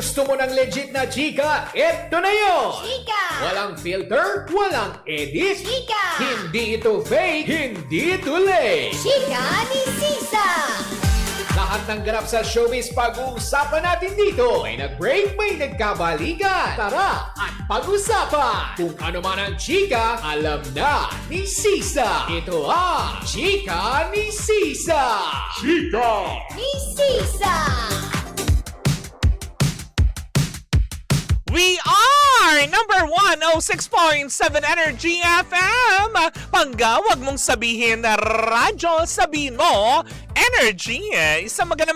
gusto mo ng legit na chika, eto na yun! Chika! Walang filter, walang edit. Chika! Hindi ito fake, hindi ito late. Chika ni Sisa! Lahat ng ganap sa showbiz pag-uusapan natin dito. May nag-break, may nagkabalikan. Tara at pag-usapan. Kung ano man ang chika, alam na ni Sisa. Ito ang Chika ni Sisa. Chika Ni Sisa! We are number 106.7 Energy FM. Pangga, wag mong sabihin na radyo, sabihin mo Energy. Isang magandang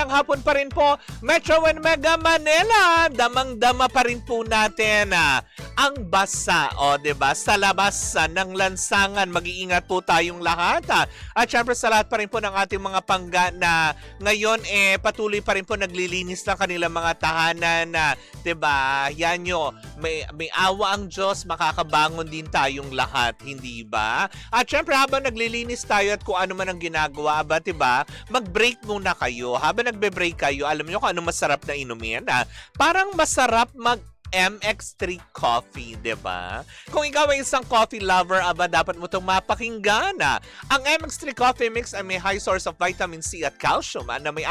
hapon pa rin po, Metro and Mega Manila. Damang-dama pa rin po natin ang basa, diba? Sa labas ng lansangan, mag-iingat po tayong lahat. At syempre sa lahat pa rin po ng ating mga pangga na ngayon patuloy pa rin po naglilinis ng kanilang mga tahanan, diba? Yan nyo, may awa ang Diyos, makakabangon din tayong lahat, hindi ba? At syempre habang naglilinis tayo at kung ano man ang ginagawa, ba, diba? Mag-break muna kayo. Habang nagbe-break kayo, alam nyo kung ano masarap na inumin, parang masarap MX3 coffee, diba? Kung ikaw ay isang coffee lover, dapat mo itong mapakinggan. Ang MX3 coffee mix ay may high source of vitamin C at calcium na may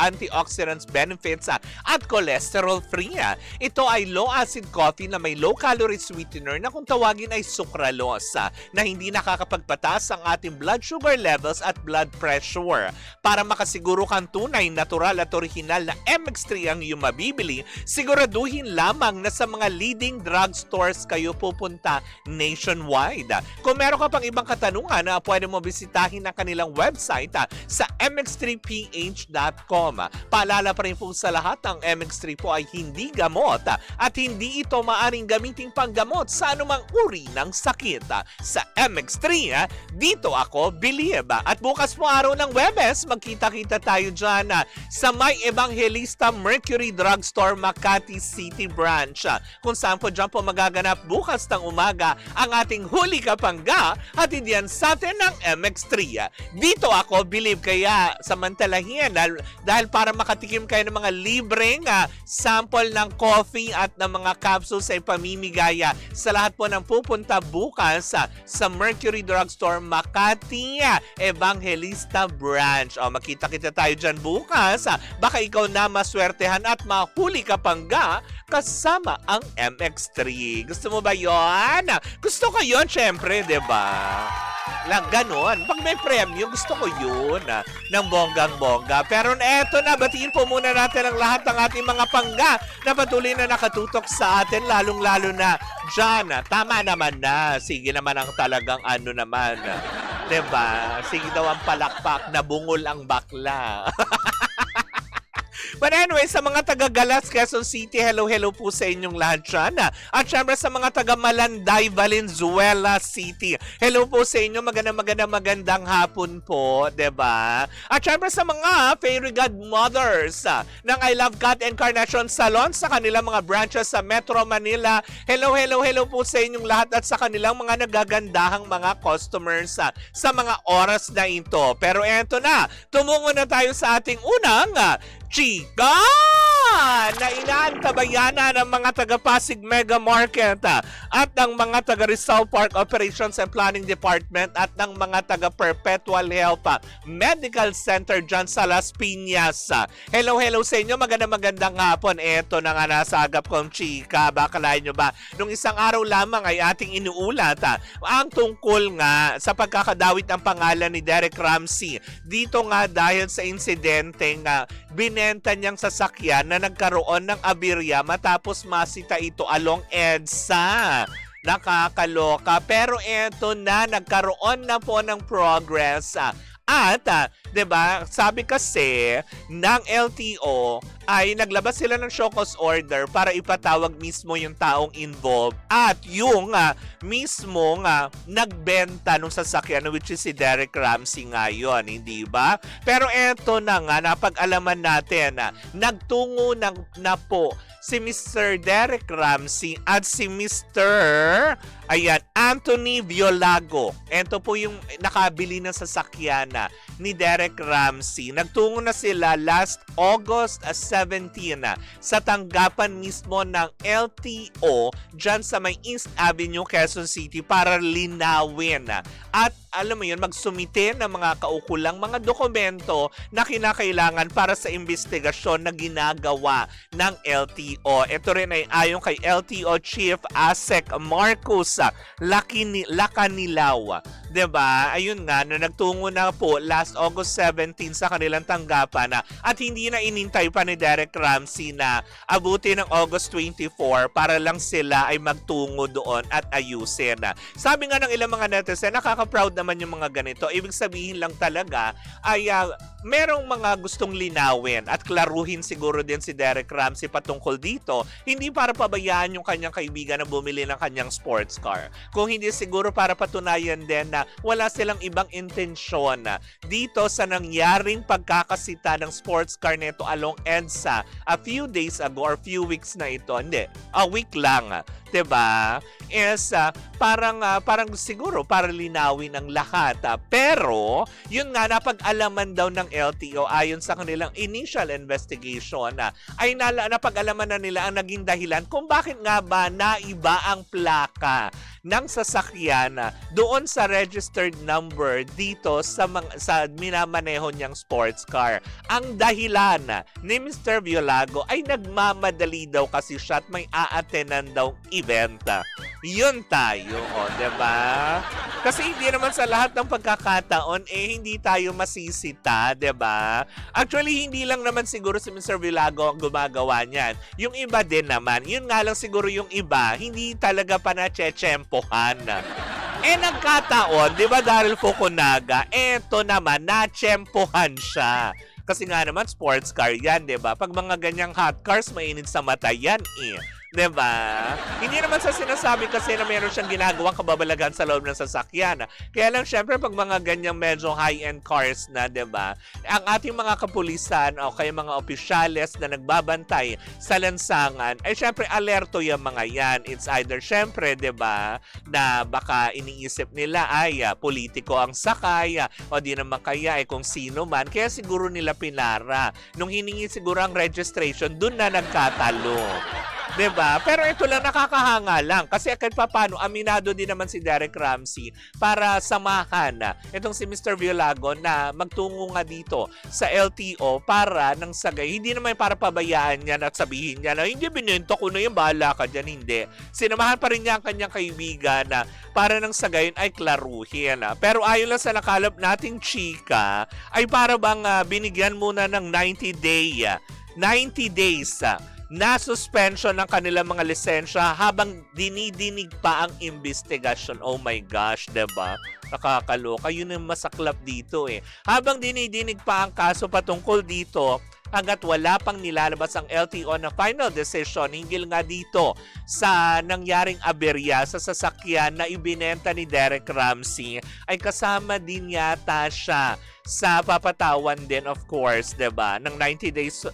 antioxidants benefits at cholesterol free. Ito ay low acid coffee na may low calorie sweetener na kung tawagin ay sucralose na hindi nakakapagpataas ang ating blood sugar levels at blood pressure. Para makasiguro kang tunay, natural at original na MX3 ang iyong mabibili, siguraduhin lamang na sa mga leading drugstores kayo pupunta nationwide. Kung meron ka pang ibang katanungan, pwede mo bisitahin ang kanilang website sa mx3ph.com. Paalala pa rin po sa lahat, ang MX3 po ay hindi gamot at hindi ito maaring gamiting panggamot sa anumang uri ng sakit. Sa MX3, dito ako believe. At bukas po araw ng Webes, magkita-kita tayo dyan sa May Evangelista Mercury Drugstore, Makati City Branch, kung saan po dyan po magaganap bukas ng umaga ang ating huli kapangga at yan sa atin ng MX3. Dito ako believe, kaya samantalahin dahil para makatikim kayo ng mga libreng sample ng coffee at ng mga capsules ay pamimigaya sa lahat po ng pupunta bukas sa Mercury Drugstore Makati Evangelista Branch. Makita-kita tayo dyan bukas. Baka ikaw na maswertehan at mahuli kapangga kasama ang MX3. Gusto mo ba yon? Gusto ko yon, syempre, diba? Lang ganon. Pag may premyo, gusto ko yun. Ng bonggang-bongga. Pero eto na, batiin po muna natin ang lahat ng ating mga pangga na patuloy na nakatutok sa atin, lalong-lalo na dyan. Tama naman na. Sige naman ang talagang ano naman. Diba? Sige daw ang palakpak na bungol ang bakla. But anyway, sa mga taga-Galas, Quezon City, hello po sa inyong lahat dyan. At syempre sa mga taga-Malanday, Valenzuela City, hello po sa inyo. Magandang hapon po, diba? At syempre sa mga fairy godmothers ng I Love Cat Encarnation Salon sa kanilang mga branches sa Metro Manila, hello po sa inyong lahat at sa kanilang mga nagagandahang mga customers sa mga oras na ito. Pero eto na, tumungo na tayo sa ating unang chika na inaantabayanan ng mga taga-Pasig Mega Market at ng mga taga-Rizal Park Operations and Planning Department at ng mga taga-Perpetual Health Medical Center dyan sa Las Piñas. Hello sa inyo, magandang hapon. Eto na nga nasa agap kong chika. Bakalain nyo ba? Nung isang araw lamang ay ating inuulat ang tungkol nga sa pagkakadawit ng pangalan ni Derek Ramsey. Dito nga dahil sa insidente nga binenta niyang sasakyan na nagkaroon ng aberya matapos masita ito along EDSA. Nakakaloka. Pero eto na, nagkaroon na po ng progress. At, 'di ba, sabi kasi ng LTO ay naglabas sila ng show cause order para ipatawag mismo yung taong involved at yung mismo nagbenta ng sasakyan, which is si Derek Ramsey ngayon, hindi ba? Pero eto na nga, napag-alaman natin, nagtungo na po si Mr. Derek Ramsey at si Mr. Anthony Violago. Ito po yung nakabili ng sasakyan ni Derek Ramsey. Nagtungo na sila last August 17 sa tanggapan mismo ng LTO dyan sa may East Avenue, Quezon City para linawin at alam mo yun, magsumite ng mga kaukulang mga dokumento na kinakailangan para sa investigasyon na ginagawa ng LTO. Ito rin ay ayon kay LTO Chief Asek Marcos Lacanilaw. Diba? Ayun nga, na nagtungo na po last August 17 sa kanilang tanggapan at hindi na inintay pa ni Derek Ramsey na abuti ng August 24 para lang sila ay magtungo doon at ayusin. Sabi nga ng ilang mga netizen, nakaka-proud naman yung mga ganito. Ibig sabihin lang talaga ay merong mga gustong linawin at klaruhin siguro din si Derek Ramsey patungkol dito. Hindi para pabayaan yung kanyang kaibigan na bumili ng kanyang sports car. Kung hindi siguro para patunayan din na wala silang ibang intensyon dito sa nangyaring pagkakasita ng sports car nito along EDSA a few days ago or few weeks na ito. Hindi, a week lang. Diba? Is parang siguro para linawin ang lahat. Pero, yun nga, napag-alaman daw ng LTO ayon sa kanilang initial investigation ay napag-alaman na nila ang naging dahilan kung bakit nga ba naiba ang plaka ng sasakyan doon sa registered number dito sa minamaneho niyang sports car. Ang dahilan ni Mr. Violago ay nagmamadali daw kasi siya at may aatenan daw event. Yun tayo, diba? Kasi hindi naman sa lahat ng pagkakataon hindi tayo masisita, diba? Actually, hindi lang naman siguro si Mr. Violago ang gumagawa niyan. Yung iba din naman, yun nga lang siguro yung iba, hindi talaga pa na-chechempohan. Nagkataon, di ba Daryl Fukunaga, eto naman, na-chempohan siya. Kasi nga naman, sports car yan, di ba? Pag mga ganyang hot cars, mainit sa mata yan Diba? Hindi naman sa sinasabi kasi na meron siyang ginagawang kababalagan sa loob ng sasakyan. Kaya lang syempre pag mga ganyang medyo high-end cars na, diba? Ang ating mga kapulisan o kaya mga opisyales na nagbabantay sa lansangan, ay syempre alerto yung mga yan. It's either syempre, diba, na baka iniisip nila ay politiko ang sakay o di naman kaya kung sino man. Kaya siguro nila pinara. Nung hiningi siguro ang registration, dun na nagkatalo. Diba? Pero ito lang nakakahanga lang kasi kahit paano aminado din naman si Derek Ramsey para samahan itong si Mr. Violago na magtungo nga dito sa LTO para nang sagay. Hindi naman para pabayaan niya at sabihin niya na hindi, binento ko na yung, bahala ka dyan. Hindi. Sinamahan pa rin niya ang kanyang kaibigan na para nang sagayin ay klaruhin. Pero ayon lang sa nakalap nating chika ay para bang binigyan muna ng 90 days na suspension ng kanilang mga lisensya habang dinidinig pa ang investigasyon. Oh my gosh, diba? Nakakaloka. Yun yung masaklap dito Habang dinidinig pa ang kaso patungkol dito, hanggat wala pang nilalabas ang LTO na final decision hinggil nga dito sa nangyaring aberya sa sasakyan na ibinenta ni Derek Ramsey, ay kasama din yata siya sa papatawan din, of course, diba, ng 90 days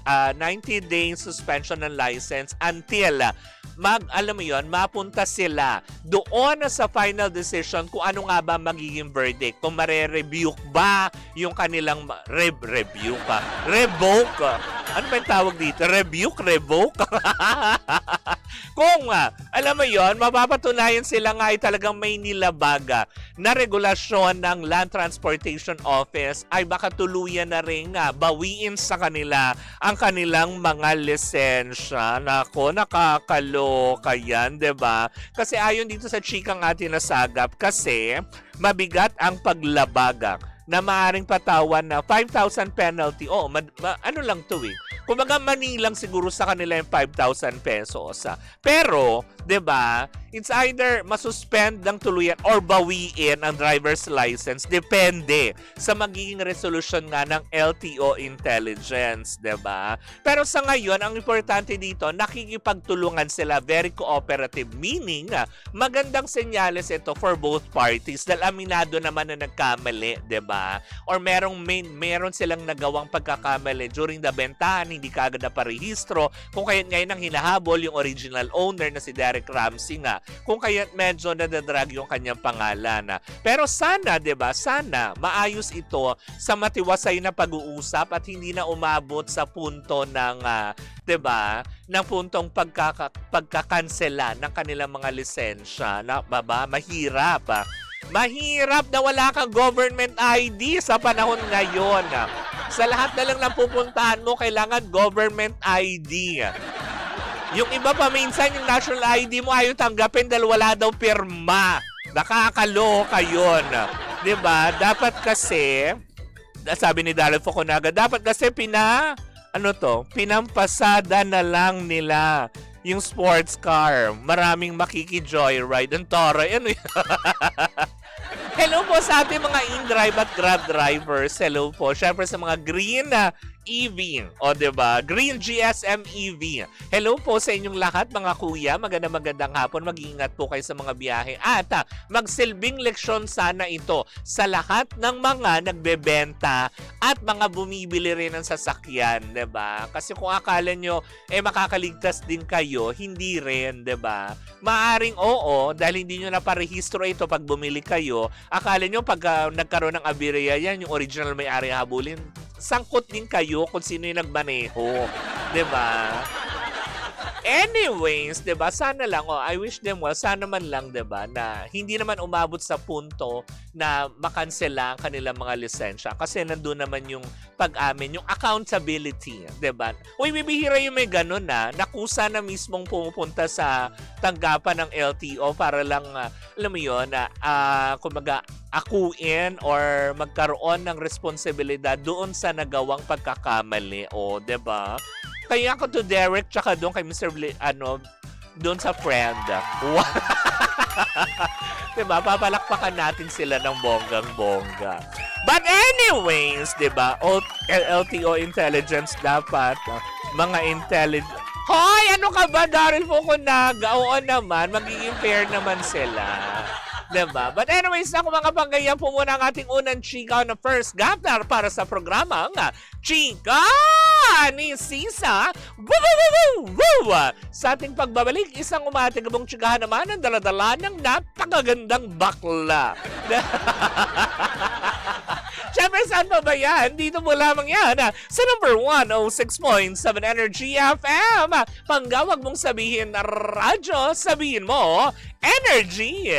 suspension ng license until alam mo yon, mapunta sila doon sa final decision kung ano nga ba magiging verdict. Kung mare-rebuke ba yung kanilang revoke. Ano ba yung tawag dito? Revoke? Kung alam mo yon, mapapatunayan sila nga ay talagang may nilabag na regulasyon ng Land Transportation Office, ay baka tuluyan na rin bawiin sa kanila ang kanilang mga lisensya. Nako, nakakaloka yan, diba? Kasi ayon dito sa chikang ating nasagap, kasi mabigat ang paglabag na maaaring patawan na 5,000 penalty. Ano lang to Kumbaga manilang siguro sa kanila yung 5,000 pesos. Pero, 'di ba? it's either masuspend ng tuluyan or bawiin ang driver's license. Depende sa magiging resolution nga ng LTO intelligence, 'di ba? Pero sa ngayon, ang importante dito, nakikipagtulungan sila, very cooperative, meaning magandang senyales ito for both parties dahil aminado naman na nagkamali, 'di ba? Or meron silang nagawang pagkakamali during the bentahan, hindi kaagad na parehistro, kung kaya't ngayon ang hinahabol yung original owner na si Derek Ramsey nga, kung kaya't medyo nadadrag yung kanyang pangalan. Pero sana, 'di ba? Sana maayos ito sa matiwasay na pag-uusap at hindi na umabot sa punto ng 'di ba? Ng puntong pagkakansela ng kanilang mga lisensya. Na baba, mahirap. Mahirap na wala kang government ID sa panahon ngayon. Sa lahat na lang ng pupuntahan mo, kailangan government ID. Yung iba pa minsan, yung national ID mo ayaw tanggapin dahil wala daw pirma. Nakakaloka yun. Diba? Dapat kasi, sabi ni Daryl Fukunaga, dapat kasi pinampasada na lang nila yung sports car. Maraming makiki-joyride. Ang taray. Ano yun? Hello po sa ating mga in-drive at grab drivers. Hello po. Siyempre sa mga green EV. O diba? Green GSM EV. Hello po sa inyong lahat mga kuya. Magandang hapon. Mag-iingat po kayo sa mga biyahe. At magsilbing leksyon sana ito sa lahat ng mga nagbebenta at mga bumibili rin ng sasakyan. Diba? Kasi kung akala nyo makakaligtas din kayo, hindi rin. Diba? Maaring oo, dahil hindi nyo naparehistro ito pag bumili kayo. Akala nyo pag nagkaroon ng aberya yan, yung original may-ari habulin, sangkot din kayo kung sino yung nagmaneho. 'Di ba? Anyways, 'di ba? Sana lang, I wish them well. Sana man lang, 'di ba, na hindi naman umabot sa punto na makansela ang kanilang mga lisensya kasi nandoon naman yung pag-amin, yung accountability, 'di ba? Uy, bibihira yung may ganun nakusa na mismong pumupunta sa tanggapan ng LTO para lang alam mo yun, kumbaga akuin or magkaroon ng responsibilidad doon sa nagawang pagkakamali. O, 'di ba? Kaya ako to Derek tsaka doon kay Mr. Doon sa friend. Diba? Papalakpakan natin sila ng bonggang-bongga. But anyways, diba? LTO intelligence dapat. Mga intelligence. Hoy! Ano ka ba, Daryl Fukunaga? Oo naman, magiging fair naman sila. Diba? But anyways, ako mga panggayan po muna ang ating unang chika na first gapter para sa programang Chika ni Sisa. Sa ating pagbabalik, isang umatigabong chikahan naman ang daladala ng napakagandang bakla. Siyempre, saan pa ba yan? Dito mo lamang yan sa number 106.7 Energy FM. Panggawag mong sabihin na radyo, sabihin mo, Energy!